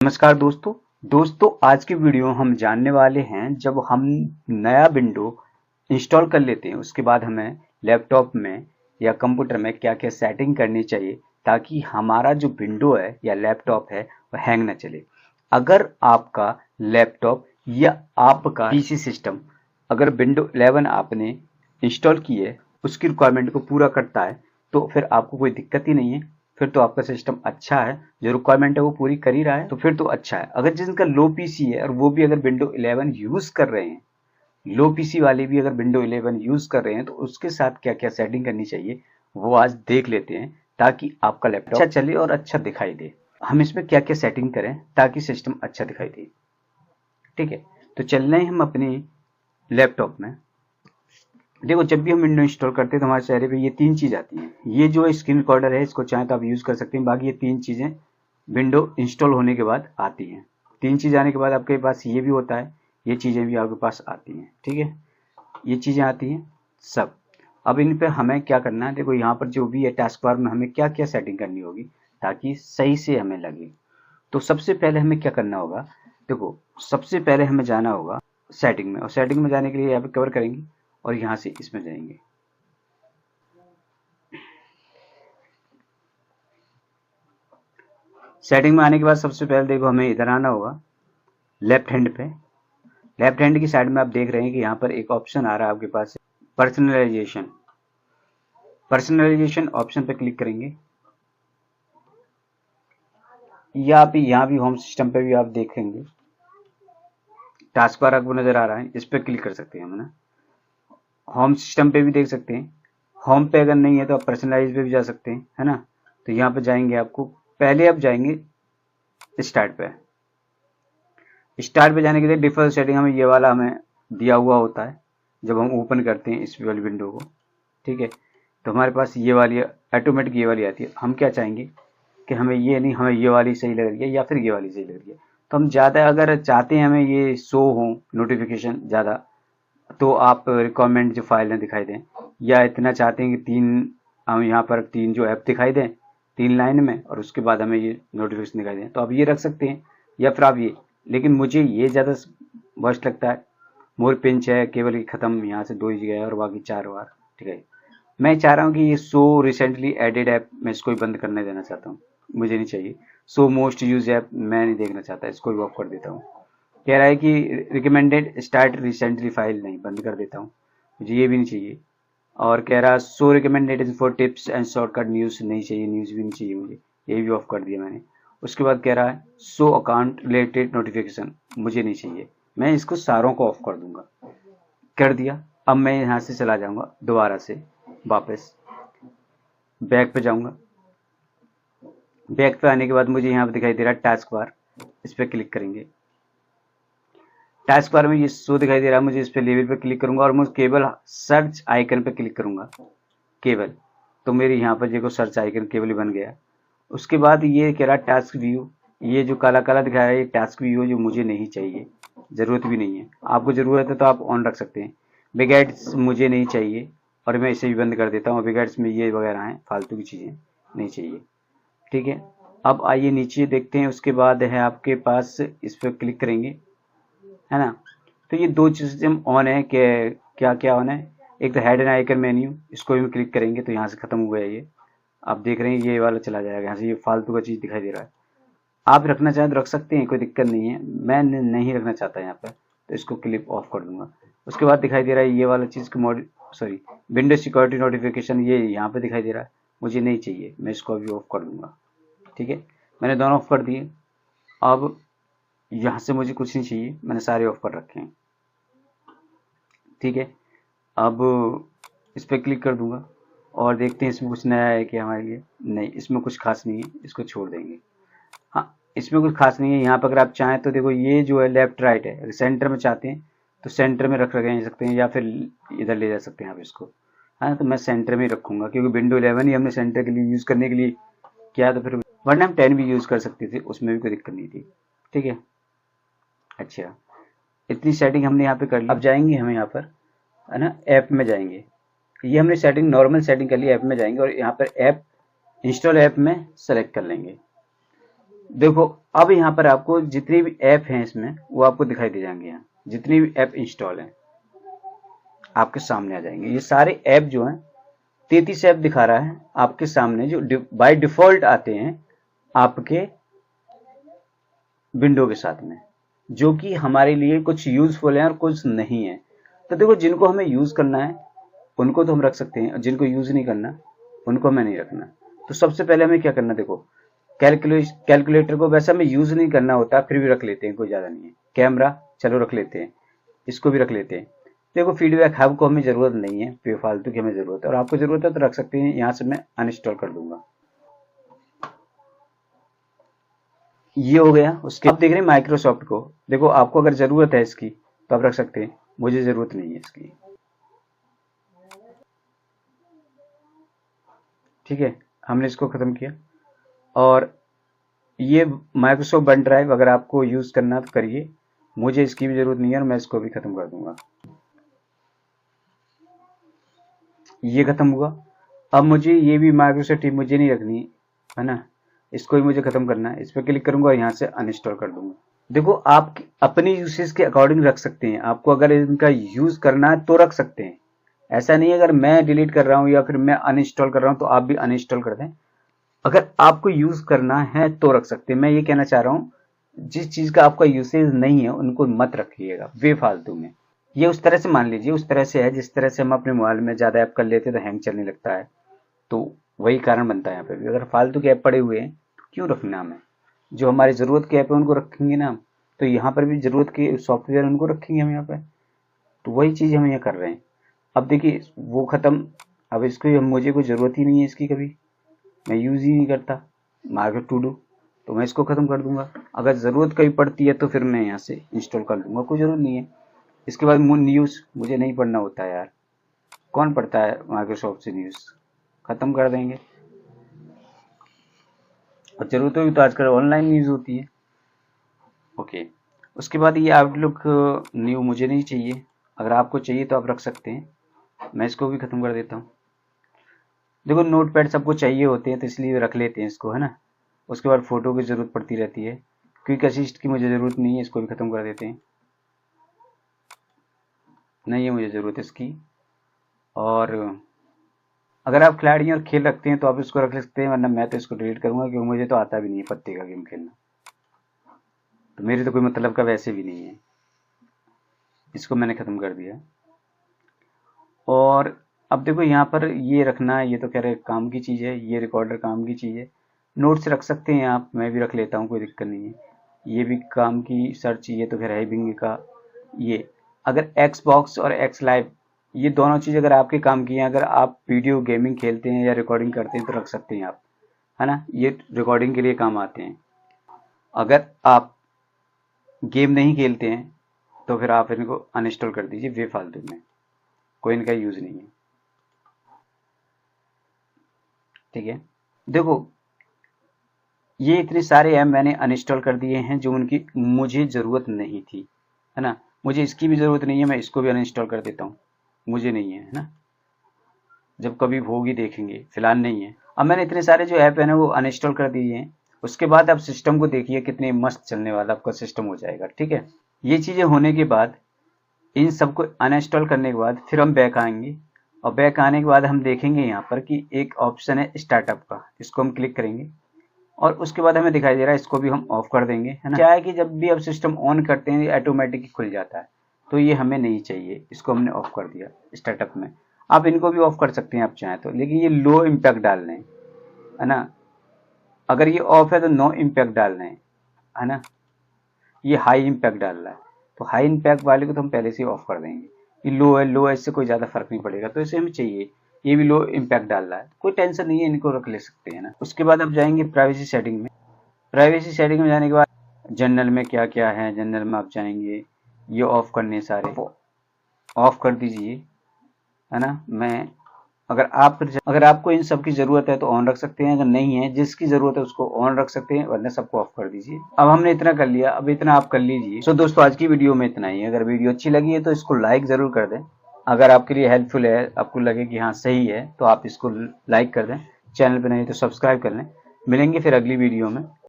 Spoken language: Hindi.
नमस्कार दोस्तों आज की वीडियो हम जानने वाले हैं जब हम नया विंडो इंस्टॉल कर लेते हैं उसके बाद हमें लैपटॉप में या कंप्यूटर में क्या क्या सेटिंग करनी चाहिए ताकि हमारा जो विंडो है या लैपटॉप है वह हैंग ना चले। अगर आपका लैपटॉप या आपका पीसी सिस्टम अगर विंडो 11 आपने इंस्टॉल की है उसकी रिक्वायरमेंट को पूरा करता है तो फिर आपको कोई दिक्कत ही नहीं है, फिर तो आपका सिस्टम अच्छा है, जो रिक्वायरमेंट है वो पूरी कर ही रहा है तो फिर तो अच्छा है। अगर जिनका लो पीसी है और वो भी अगर विंडो 11 यूज कर रहे हैं, लो पीसी वाले भी अगर विंडो 11 यूज कर रहे हैं तो उसके साथ क्या क्या सेटिंग करनी चाहिए वो आज देख लेते हैं ताकि आपका लैपटॉप अच्छा चले और अच्छा दिखाई दे। हम इसमें क्या क्या सेटिंग करें ताकि सिस्टम अच्छा दिखाई दे। ठीक है, तो चलना है हम अपने लैपटॉप में। देखो, जब भी हम विंडो इंस्टॉल करते हैं तो हमारे चेहरे पे ये तीन चीज आती हैं। ये जो स्क्रीन रिकॉर्डर है इसको चाहे तो आप यूज कर सकते हैं, बाकी ये तीन चीजें विंडो इंस्टॉल होने के बाद आती हैं। तीन चीज आने के बाद आपके पास ये भी होता है, ये चीजें भी आपके पास आती हैं। ठीक है, ये चीजें आती हैं सब। अब इन पे हमें क्या करना है, देखो यहाँ पर जो भी है टास्क बार में हमें क्या क्या सेटिंग करनी होगी ताकि सही से हमें लगे। तो सबसे पहले हमें क्या करना होगा, देखो सबसे पहले हमें जाना होगा सेटिंग में, और सेटिंग में जाने के लिए यहाँ पे कवर करेंगे और यहाँ से इसमें जाएंगे। सेटिंग में आने के बाद सबसे पहले देखो हमें इधर आना होगा लेफ्ट हैंड पे। लेफ्ट हैंड की साइड में आप देख रहे हैं कि यहाँ पर एक ऑप्शन आ रहा है आपके पास, पर्सनलाइजेशन। पर्सनलाइजेशन ऑप्शन पे क्लिक करेंगे या आप यहाँ भी होम सिस्टम पे भी आप देखेंगे टास्क बार आपको नजर आ रहा है, इस पर क्लिक कर सकते हैं हम ना। होम सिस्टम पे भी देख सकते हैं, होम पे अगर नहीं है तो आप पर्सनलाइज पे भी जा सकते हैं, है ना। तो यहाँ पे जाएंगे, आपको पहले आप जाएंगे स्टार्ट पे। स्टार्ट पे जाने के लिए डिफॉल्ट सेटिंग हमें ये वाला हमें दिया हुआ होता है जब हम ओपन करते हैं इस वाली विंडो को। ठीक है, तो हमारे पास ये वाली ऑटोमेटिक ये वाली आती है। हम क्या चाहेंगे कि हमें ये नहीं, हमें ये वाली सही लग रही है या फिर ये वाली सही लग रही है। तो हम ज़्यादा अगर चाहते हैं हमें ये शो हो नोटिफिकेशन ज़्यादा, तो आप रिक्वायरमेंट जो फाइल है दिखाई दें, या इतना चाहते हैं कि तीन हम यहाँ पर तीन जो ऐप दिखाई दें 3 लाइन में और उसके बाद हमें ये नोटिफिकेशन दिखाई दें, तो आप ये रख सकते हैं या फिर आप ये। लेकिन मुझे ये ज़्यादा बेस्ट लगता है। मोर पिंच है, केवल ही खत्म, यहाँ से 2 ही गया और बाकी 4 बार। ठीक है, मैं चाह रहा हूँ कि ये शो रिसेंटली एडेड ऐप मैं इसको ही बंद करने देना चाहता हूँ, मुझे नहीं चाहिए। शो मोस्ट यूज ऐप मैं नहीं देखना चाहता, इसको ही ऑफ कर देता हूँ। कह रहा है कि रिकमेंडेड स्टार्ट रिसेंटली फाइल, नहीं, बंद कर देता हूँ, मुझे ये भी नहीं चाहिए। और कह रहा show recommended for tips and shortcut news, नहीं चाहिए, न्यूज़ भी नहीं चाहिए मुझे, ये भी ऑफ कर दिया मैंने। उसके बाद कह रहा है शो अकाउंट रिलेटेड नोटिफिकेशन, मुझे नहीं चाहिए, मैं इसको सारों को ऑफ कर दूंगा। कर दिया। अब मैं यहाँ से चला जाऊंगा दोबारा से वापस बैक पे जाऊंगा। बैक पे आने के बाद मुझे यहाँ पे दिखाई दे रहा है टास्क बार, इस पर क्लिक करेंगे। टास्क बार में ये शो दिखाई दे रहा है, मुझे इस पे लेवल पे क्लिक करूंगा और मुझे केवल सर्च आइकन पे क्लिक करूंगा केवल, तो मेरे यहाँ पर देखो सर्च आइकन केवल बन गया। उसके बाद ये कह रहा है टास्क व्यू, ये जो काला काला दिखा रहा है ये टास्क व्यू जो मुझे नहीं चाहिए, जरूरत भी नहीं है। आपको जरूरत है तो आप ऑन रख सकते हैं। बिगेट्स मुझे नहीं चाहिए और मैं इसे भी बंद कर देता हूँ। बिगेट्स में ये वगैरह हैं फालतू की चीज़ें, नहीं चाहिए। ठीक है, अब आइए नीचे देखते हैं। उसके बाद है आपके पास, इस पर क्लिक करेंगे, है ना। तो ये 2 सिस्टम ऑन है कि क्या क्या ऑन है, एक तो हेड एंड आइकन मेन्यू, इसको भी क्लिक करेंगे तो यहाँ से खत्म हुआ है ये। आप देख रहे हैं ये वाला चला जाएगा, यहाँ से ये फालतू का चीज़ दिखाई दे रहा है। आप रखना चाहें तो रख सकते हैं, कोई दिक्कत नहीं है, मैं नहीं रखना चाहता यहाँ पर, तो इसको क्लिप ऑफ कर दूंगा। उसके बाद दिखाई दे रहा है ये वाला चीज़ सॉरी विंडो सिक्योरिटी नोटिफिकेशन, ये यहाँ पे दिखाई दे रहा है, मुझे नहीं चाहिए, मैं इसको अभी ऑफ कर दूंगा। ठीक है, मैंने दोनों ऑफ कर दिए। अब यहाँ से मुझे कुछ नहीं चाहिए, मैंने सारे ऑफ कर रखे हैं। ठीक है, अब इस पर क्लिक कर दूंगा और देखते हैं इसमें कुछ नया है कि हमारे लिए। नहीं, इसमें कुछ खास नहीं है, इसको छोड़ देंगे। हाँ, इसमें कुछ खास नहीं है। यहाँ पर अगर आप चाहें तो देखो ये जो है लेफ्ट राइट है, अगर सेंटर में चाहते हैं तो सेंटर में रख सकते हैं या फिर इधर ले जा सकते हैं आप इसको, है ना। तो मैं सेंटर में ही रखूंगा क्योंकि विंडो 11 ही हमने सेंटर के लिए यूज़ करने के लिए किया, तो फिर वरना हम 10 भी यूज़ कर सकते थे, उसमें भी कोई दिक्कत नहीं थी। ठीक है, अच्छा, इतनी सेटिंग हमने यहाँ पे कर ली। अब जाएंगे हम यहाँ पर, है ना, ऐप में जाएंगे। ये हमने सेटिंग नॉर्मल सेटिंग कर ली, ऐप में जाएंगे और यहाँ पर ऐप इंस्टॉल ऐप में सेलेक्ट कर लेंगे। देखो अब यहाँ पर आपको जितनी भी ऐप हैं इसमें वो आपको दिखाई दे जाएंगे। यहाँ जितनी भी ऐप इंस्टॉल हैं आपके सामने आ जाएंगे। ये सारे ऐप जो हैं 33 ऐप दिखा रहा है आपके सामने, जो बाय डिफॉल्ट आते हैं आपके विंडो के साथ में, जो कि हमारे लिए कुछ यूजफुल है और कुछ नहीं है। तो देखो, जिनको हमें यूज करना है उनको तो हम रख सकते हैं, और जिनको यूज नहीं करना उनको हमें नहीं रखना। तो सबसे पहले हमें क्या करना, देखो कैलकुलेटर को वैसे हमें यूज नहीं करना होता, फिर भी रख लेते हैं, कोई ज्यादा नहीं है। कैमरा चलो रख लेते हैं, इसको भी रख लेते हैं। देखो फीडबैक हब को हमें जरूरत नहीं है, बेफालतू की हमें जरूरत है, और आपको जरूरत है तो रख सकते हैं। यहाँ से मैं अनइंस्टॉल कर दूंगा। ये हो गया। उसके अब देख रहे हैं माइक्रोसॉफ्ट को। देखो आपको अगर जरूरत है इसकी तो आप रख सकते हैं, मुझे जरूरत नहीं है इसकी। ठीक है, हमने इसको खत्म किया। और ये माइक्रोसॉफ्ट वन ड्राइव अगर आपको यूज करना तो करिए, मुझे इसकी भी जरूरत नहीं है और मैं इसको भी खत्म कर दूंगा। ये खत्म हुआ। अब मुझे ये भी माइक्रोसॉफ्ट टीम मुझे नहीं रखनी है ना, इसको भी मुझे खत्म करना है। इस पर क्लिक करूंगा और यहाँ से अनइंस्टॉल कर दूंगा। देखो आप अपनी यूसेज के अकॉर्डिंग रख सकते हैं, आपको अगर इनका यूज करना है तो रख सकते हैं। ऐसा नहीं है अगर मैं डिलीट कर रहा हूँ या फिर मैं अनइंस्टॉल कर रहा हूँ तो आप भी अनइंस्टॉल कर दें। अगर आपको यूज करना है तो रख सकते हैं। मैं ये कहना चाह रहा हूँ, जिस चीज का आपका यूसेज नहीं है उनको मत रखिएगा बेफालतू में। ये उस तरह से मान लीजिए, उस तरह से है जिस तरह से हम अपने मोबाइल में ज्यादा ऐप कर लेते हैं तो हैंग चलने लगता है, तो वही कारण बनता है यहाँ पे भी। अगर फालतू के ऐप पड़े हुए हैं तो क्यों रखना हमें, जो हमारी जरूरत के ऐप है उनको रखेंगे ना हम। तो यहाँ पर भी जरूरत के सॉफ्टवेयर उनको रखेंगे हम यहाँ पे, तो वही चीज हम यहाँ कर रहे हैं। अब देखिए वो खत्म। अब इसको मुझे कोई जरूरत ही नहीं है इसकी, कभी मैं यूज ही नहीं करता मार्केट टू डू, तो मैं इसको खत्म कर दूंगा। अगर जरूरत कभी पड़ती है तो फिर मैं यहाँ से इंस्टॉल कर लूंगा, कोई जरूरत नहीं है। इसके बाद न्यूज मुझे नहीं पढ़ना होता है यार, कौन पढ़ता है माइक्रोसॉफ्ट से न्यूज, खत्म कर देंगे। और जरूरत होगी तो आजकल ऑनलाइन न्यूज होती है। ओके, उसके बाद ये आउटलुक न्यू मुझे नहीं चाहिए, अगर आपको चाहिए तो आप रख सकते हैं। मैं इसको भी खत्म कर देता हूँ। देखो नोटपैड सबको चाहिए होते हैं तो इसलिए रख लेते हैं इसको, है ना। उसके बाद फोटो की जरूरत पड़ती रहती है, क्विक असिस्ट की मुझे जरूरत नहीं है, इसको भी खत्म कर देते हैं। नहीं है मुझे जरूरत इसकी। और अगर आप खिलाड़ी और खेल रखते हैं तो आप इसको रख सकते हैं, वरना मैं तो इसको डिलीट करूंगा क्योंकि मुझे तो आता भी नहीं है पत्ते का गेम खेलना, तो मेरे तो कोई मतलब का वैसे भी नहीं है। इसको मैंने खत्म कर दिया। और अब देखो यहाँ पर ये रखना है, ये तो कह रहे काम की चीज़ है, ये रिकॉर्डर काम की चीज़ है। नोट्स रख सकते हैं आप, मैं भी रख लेता हूँ, कोई दिक्कत नहीं है। ये भी काम की सर्च, ये तो खैर है बिंग का। ये अगर एक्सबॉक्स और एक्स लाइव, ये दोनों चीज़ अगर आपके काम की हैं, अगर आप वीडियो गेमिंग खेलते हैं या रिकॉर्डिंग करते हैं तो रख सकते हैं आप, है ना। ये रिकॉर्डिंग के लिए काम आते हैं। अगर आप गेम नहीं खेलते हैं तो फिर आप इनको अनइंस्टॉल कर दीजिए बेफालतू में, कोई इनका यूज नहीं है। ठीक है, देखो ये इतने सारे ऐप मैंने अनइंस्टॉल कर दिए हैं जो उनकी मुझे ज़रूरत नहीं थी, है ना। मुझे इसकी भी ज़रूरत नहीं है, मैं इसको भी अनइंस्टॉल कर देता हूँ, मुझे नहीं है ना। जब कभी होगी देखेंगे, फिलहाल नहीं है। अब मैंने इतने सारे जो ऐप है ना वो अनइंस्टॉल कर दिए हैं। उसके बाद आप सिस्टम को देखिए कितने मस्त चलने वाला आपका सिस्टम हो जाएगा। ठीक है, ये चीज़ें होने के बाद, इन सबको अनइंस्टॉल करने के बाद फिर हम बैक आएंगे, और बैक आने के बाद हम देखेंगे यहाँ पर कि एक ऑप्शन है स्टार्टअप का, इसको हम क्लिक करेंगे और उसके बाद हमें दिखाई दे रहा है, इसको भी हम ऑफ कर देंगे, है ना। क्या है कि जब भी आप सिस्टम ऑन करते हैं ऑटोमेटिक खुल जाता है, तो ये हमें नहीं चाहिए, इसको हमने ऑफ कर दिया स्टार्टअप में। आप इनको भी ऑफ कर सकते हैं आप चाहें तो, लेकिन ये लो इम्पैक्ट डाल रहे हैं, है ना। अगर ये ऑफ है तो नो इम्पैक्ट डाल रहे हैं, है ना। ये हाई इम्पैक्ट डाल रहा है, तो हाई इम्पैक्ट वाले को तो हम पहले से ऑफ कर देंगे। ये लो है, लो है, इससे कोई ज़्यादा फर्क नहीं पड़ेगा, तो इसे हमें चाहिए। ये भी लो इम्पैक्ट डाल रहा है, कोई टेंशन नहीं है, इनको रख ले सकते हैं ना। उसके बाद आप जाएंगे प्राइवेसी सेटिंग में। प्राइवेसी सेटिंग में जाने के बाद जनरल में क्या क्या है, जनरल में आप जाएंगे, ये ऑफ करने सारे ऑफ कर दीजिए, है ना। मैं अगर आपको इन सब की जरूरत है तो ऑन रख सकते हैं, अगर नहीं है जिसकी जरूरत है उसको ऑन रख सकते हैं, वरना सबको ऑफ कर दीजिए। अब हमने इतना कर लिया, अब इतना आप कर लीजिए। सो दोस्तों आज की वीडियो में इतना ही। अगर वीडियो अच्छी लगी है तो इसको लाइक जरूर कर दें, अगर आपके लिए हेल्पफुल है, आपको लगे कि हाँ सही है तो आप इसको लाइक कर दें। चैनल पर नहीं तो सब्सक्राइब कर लें। मिलेंगे फिर अगली वीडियो में।